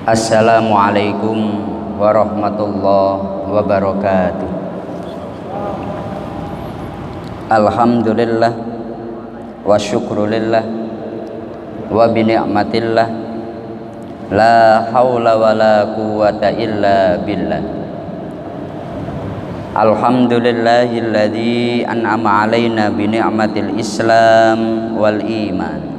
Assalamualaikum warahmatullahi wabarakatuh. Alhamdulillah wa syukrulillah wa bini'matillah la hawla wa la quwwata illa billah. Alhamdulillahilladzi an'ama alaina bini'matil islam wal iman.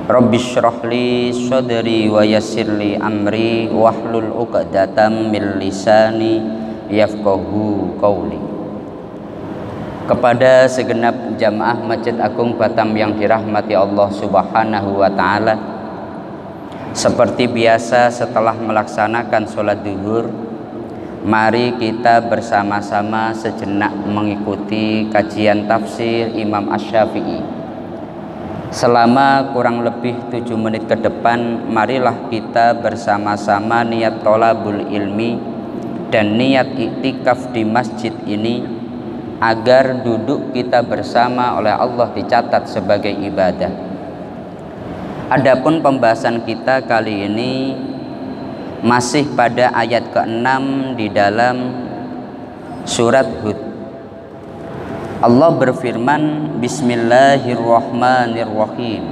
Rabbi shrah li sadri wa yassir li amri wahlul 'uqdatam min lisani yafqahu qawli. Kepada segenap jamaah Masjid Agung Batam yang dirahmati Allah Subhanahu wa taala, seperti biasa setelah melaksanakan sholat zuhur, mari kita bersama-sama sejenak mengikuti kajian tafsir Imam Asy-Syafi'i. Selama kurang lebih 7 menit ke depan, marilah kita bersama-sama niat thalabul ilmi dan niat iktikaf di masjid ini agar duduk kita bersama oleh Allah dicatat sebagai ibadah. Adapun pembahasan kita kali ini masih pada ayat ke-6 di dalam surat Hud. Allah berfirman, Bismillahirrahmanirrahim.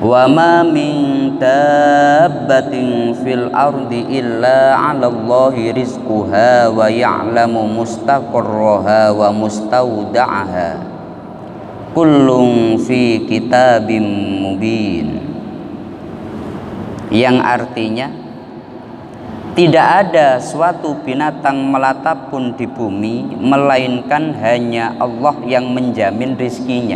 Wa ma min dabbatin fil ardi illa 'alallahi rizquha wa ya'lamu mustaqarraha wa mustawda'aha kullun fi kitabim mubin. Yang artinya, tidak ada suatu binatang melata pun di bumi melainkan hanya Allah yang menjamin rizkinya,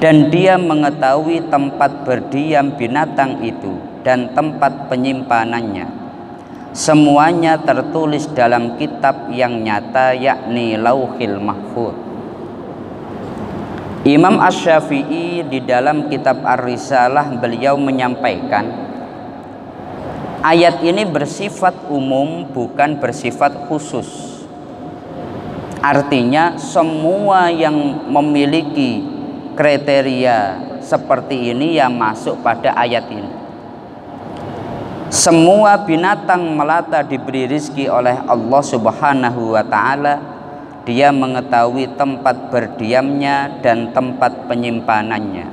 dan Dia mengetahui tempat berdiam binatang itu dan tempat penyimpanannya. Semuanya tertulis dalam kitab yang nyata, yakni Lauhil Mahfuz. Imam Asy-Syafi'i di dalam kitab Ar-Risalah beliau menyampaikan, ayat ini bersifat umum, bukan bersifat khusus. Artinya semua yang memiliki kriteria seperti ini yang masuk pada ayat ini. Semua binatang melata diberi rizki oleh Allah Subhanahu wa ta'ala. Dia mengetahui tempat berdiamnya dan tempat penyimpanannya.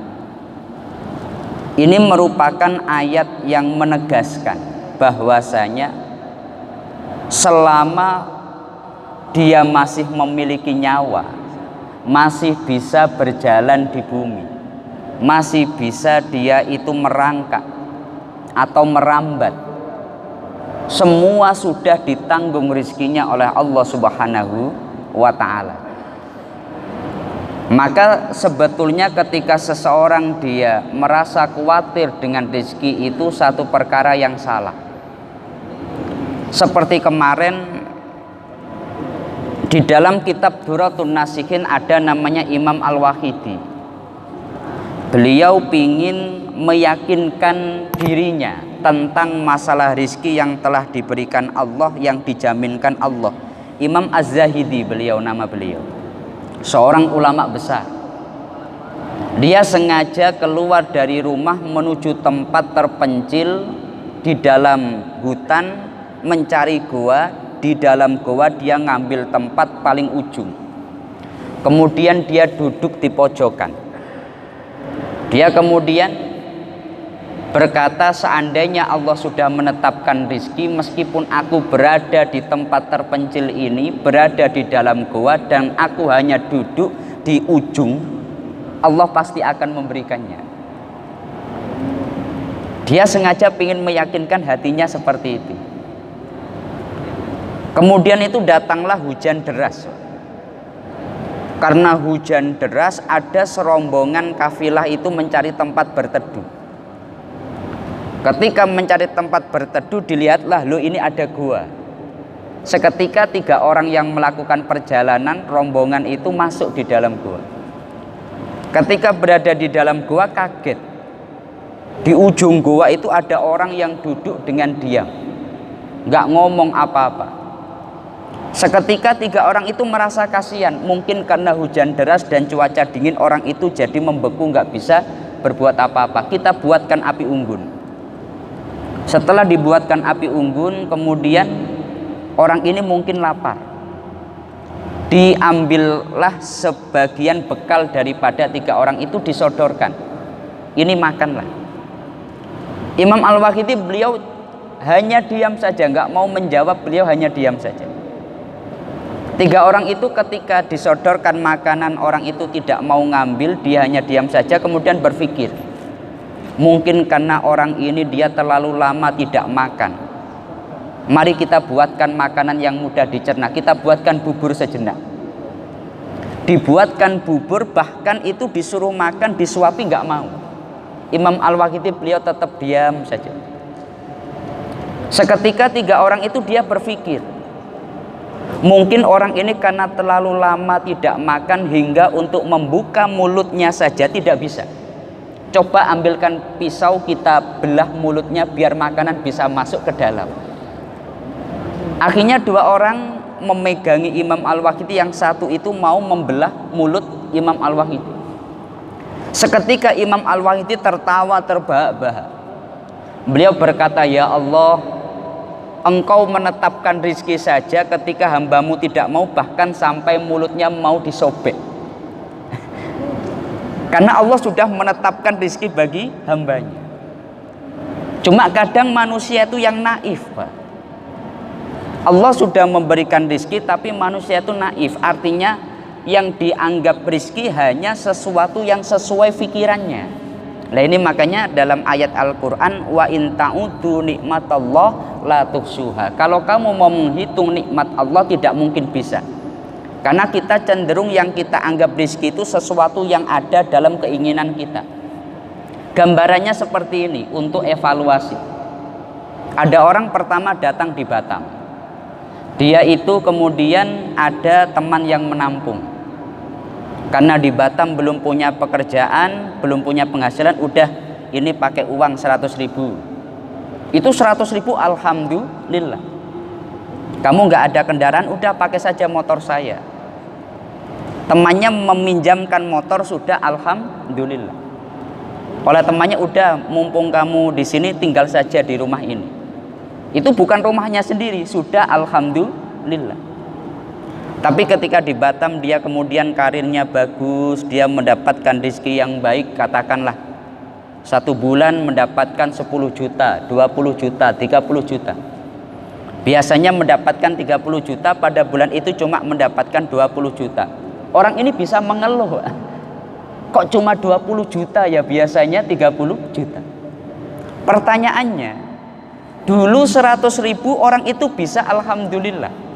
Ini merupakan ayat yang menegaskan bahwasanya selama dia masih memiliki nyawa, masih bisa berjalan di bumi, masih bisa dia itu merangkak atau merambat, semua sudah ditanggung rizkinya oleh Allah Subhanahu wa ta'ala. Maka sebetulnya ketika seseorang dia merasa khawatir dengan rezeki, itu satu perkara yang salah. Seperti kemarin di dalam kitab Duratun Nasihin ada namanya Imam Al-Wahidi. Beliau ingin meyakinkan dirinya tentang masalah rezeki yang telah diberikan Allah, yang dijaminkan Allah. Imam Az-Zahidi nama beliau, seorang ulama besar. Dia sengaja keluar dari rumah menuju tempat terpencil di dalam hutan mencari gua. Di dalam gua dia ngambil tempat paling ujung, kemudian dia duduk di pojokan. Dia kemudian berkata, seandainya Allah sudah menetapkan rizki, meskipun aku berada di tempat terpencil ini, berada di dalam gua, dan aku hanya duduk di ujung, Allah pasti akan memberikannya. Dia sengaja ingin meyakinkan hatinya seperti itu. Kemudian itu datanglah hujan deras. Karena hujan deras, ada serombongan kafilah itu mencari tempat berteduh. Ketika mencari tempat berteduh, dilihatlah, loh ini ada gua. Seketika 3 orang yang melakukan perjalanan rombongan itu masuk di dalam gua. Ketika berada di dalam gua, kaget. Di ujung gua itu ada orang yang duduk dengan diam, nggak ngomong apa-apa. Seketika 3 orang itu merasa kasihan, mungkin karena hujan deras dan cuaca dingin, orang itu jadi membeku, nggak bisa berbuat apa-apa. Kita buatkan api unggun. Setelah dibuatkan api unggun, kemudian orang ini mungkin lapar. Diambillah sebagian bekal daripada 3 orang itu disodorkan. Ini makanlah. Imam Al-Waqidi beliau hanya diam saja, nggak mau menjawab, beliau hanya diam saja. 3 orang itu ketika disodorkan makanan, orang itu tidak mau ngambil, dia hanya diam saja, kemudian berpikir, mungkin karena orang ini dia terlalu lama tidak makan. Mari kita buatkan makanan yang mudah dicerna, kita buatkan bubur sejenak. Dibuatkan bubur, bahkan itu disuruh makan, disuapi nggak mau. Imam Al-Waqidi beliau tetap diam saja. Seketika 3 orang itu dia berpikir, mungkin orang ini karena terlalu lama tidak makan hingga untuk membuka mulutnya saja tidak bisa. Coba ambilkan pisau, kita belah mulutnya biar makanan bisa masuk ke dalam. Akhirnya 2 orang memegangi Imam Al-Waqidi, yang satu itu mau membelah mulut Imam Al-Waqidi. Seketika Imam Al-Waqidi tertawa terbahak-bahak. Beliau berkata, ya Allah, Engkau menetapkan rizki saja ketika hambamu tidak mau, bahkan sampai mulutnya mau disobek. Karena Allah sudah menetapkan rizki bagi hambanya. Cuma kadang manusia itu yang naif, Pak. Allah sudah memberikan rizki, tapi manusia itu naif. Artinya yang dianggap rizki hanya sesuatu yang sesuai pikirannya. Nah ini makanya dalam ayat Al-Quran, wa in ta'udu nikmatallah la tuhsuha. Kalau kamu mau menghitung nikmat Allah, tidak mungkin bisa. Karena kita cenderung yang kita anggap rizki itu sesuatu yang ada dalam keinginan kita. Gambarannya seperti ini untuk evaluasi. Ada orang pertama datang di Batam. Dia itu kemudian ada teman yang menampung. Karena di Batam belum punya pekerjaan, belum punya penghasilan, udah ini pakai uang 100.000. Itu 100.000 alhamdulillah. Kamu nggak ada kendaraan, udah pakai saja motor saya. Temannya meminjamkan motor, sudah alhamdulillah. Oleh temannya, udah mumpung kamu di sini tinggal saja di rumah ini. Itu bukan rumahnya sendiri, sudah alhamdulillah. Tapi ketika di Batam dia kemudian karirnya bagus, dia mendapatkan rezeki yang baik, katakanlah 1 bulan mendapatkan 10 juta, 20 juta, 30 juta. Biasanya mendapatkan 30 juta, pada bulan itu cuma mendapatkan 20 juta. Orang ini bisa mengeluh, kok cuma 20 juta ya, biasanya 30 juta. Pertanyaannya, dulu 100.000 orang itu bisa alhamdulillah.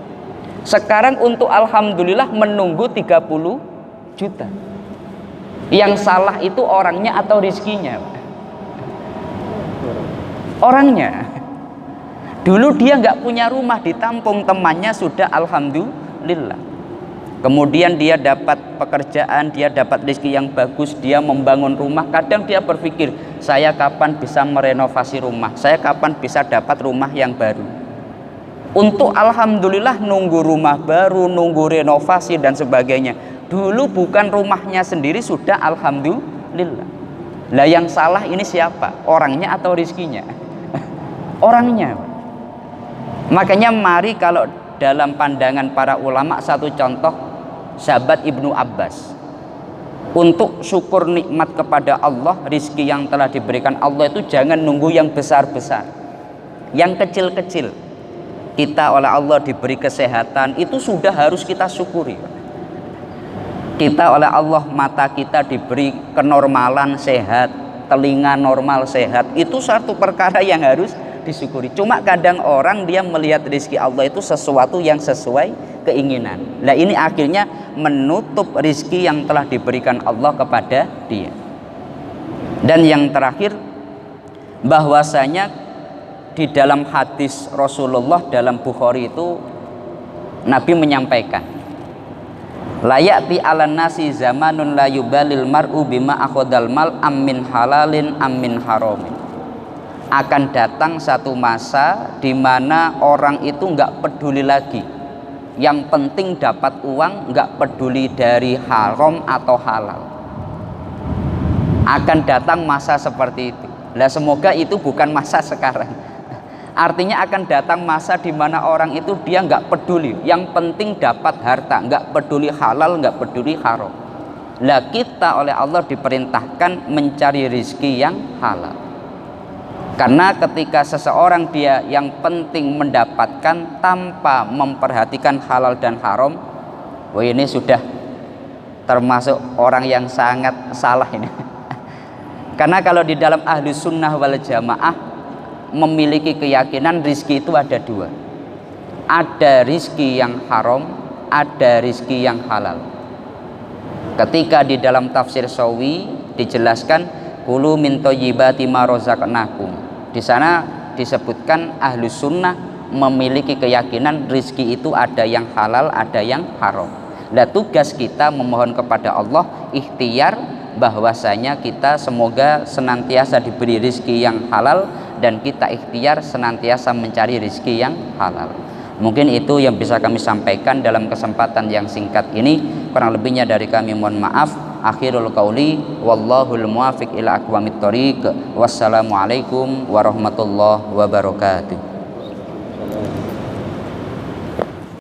Sekarang untuk alhamdulillah menunggu 30 juta. Yang salah itu orangnya atau rizkinya? Orangnya. Dulu dia nggak punya rumah, ditampung temannya, sudah alhamdulillah. Kemudian dia dapat pekerjaan, dia dapat rezeki yang bagus, dia membangun rumah. Kadang dia berpikir, saya kapan bisa merenovasi rumah, saya kapan bisa dapat rumah yang baru. Untuk alhamdulillah nunggu rumah baru, nunggu renovasi dan sebagainya. Dulu bukan rumahnya sendiri, sudah alhamdulillah. Lah yang salah ini siapa? Orangnya atau rizkinya? Orangnya. Makanya mari kalau dalam pandangan para ulama, satu contoh sahabat Ibnu Abbas, untuk syukur nikmat kepada Allah, rizki yang telah diberikan Allah itu jangan nunggu yang besar-besar, yang kecil-kecil. Kita oleh Allah diberi kesehatan, itu sudah harus kita syukuri. Kita oleh Allah mata kita diberi kenormalan sehat, telinga normal sehat, itu satu perkara yang harus disyukuri. Cuma kadang orang dia melihat rizki Allah itu sesuatu yang sesuai keinginan. Nah ini akhirnya menutup rizki yang telah diberikan Allah kepada dia. Dan yang terakhir, bahwasanya di dalam hadis Rasulullah dalam Bukhari itu Nabi menyampaikan, la ya'ti 'alan nasi zamanun la yubalil mar'u bima akhadal mal am min halalin am min haramin. Akan datang satu masa di mana orang itu nggak peduli lagi, yang penting dapat uang, nggak peduli dari haram atau halal. Akan datang masa seperti itu. Lah semoga itu bukan masa sekarang, Artinya akan datang masa di mana orang itu dia nggak peduli, yang penting dapat harta, nggak peduli halal, nggak peduli haram. Lah kita oleh Allah diperintahkan mencari rizki yang halal. Karena ketika seseorang dia yang penting mendapatkan tanpa memperhatikan halal dan haram, wah ini sudah termasuk orang yang sangat salah ini. Karena kalau di dalam ahli sunnah wal jamaah memiliki keyakinan rizki itu ada dua, ada rizki yang haram, ada rizki yang halal. Ketika di dalam tafsir Sawi dijelaskan kulu min thayyibati ma razaqnakum, di sana disebutkan ahli sunnah memiliki keyakinan rizki itu ada yang halal, ada yang haram. Nah tugas kita memohon kepada Allah ikhtiar bahwasanya kita semoga senantiasa diberi rizki yang halal dan kita ikhtiar senantiasa mencari rizki yang halal. Mungkin itu yang bisa kami sampaikan dalam kesempatan yang singkat ini. Kurang lebihnya dari kami mohon maaf. Akhirul qauli wallahul muwafiq ila aqwamit thoriq. Wassalamualaikum warahmatullahi wabarakatuh.